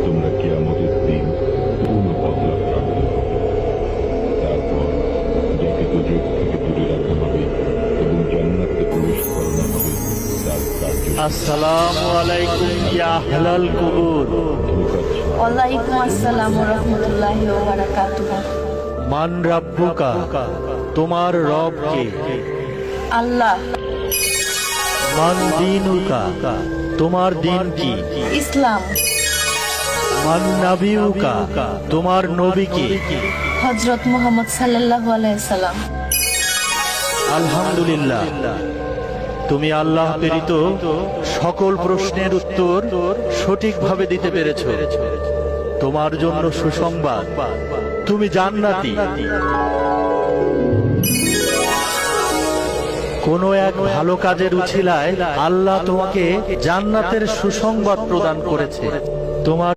তোমরা কিয়ামতের দিন পূর্ণ বদলা প্রাপ্ত হবে। তারপর যাকে দুজক থেকে দূরে রাখা হবে এবং জান্নাতে প্রবেশ করানো হবে তার কার্য আসসালামু আলাইকুম ইয়া আহলাল কুবুর। ওয়ালাইকুম আসসালাম ওয়া রাহমাতুল্লাহি ওয়া বারাকাতুহু। মান রাব্বুকা, তোমার রব কে? আল্লাহ। মান দীনুকা, তোমার দিন কি? ইসলাম। মান নাবিয়ুকা, তোমার নবী কে? হযরত মুহাম্মদ সাল্লাল্লাহু আলাইহি সাল্লাম। আলহামদুলিল্লাহ, তুমি আল্লাহ প্রেরিত সকল প্রশ্নের উত্তর সঠিকভাবে দিতে পেরেছো। তোমার জন্য সুসংবাদ, তুমি জান্নাতি। কোনো এক ভালো কাজের উছিলায় আল্লাহ তোমাকে জান্নাতের সুসংবাদ প্রদান করেছে। তোমার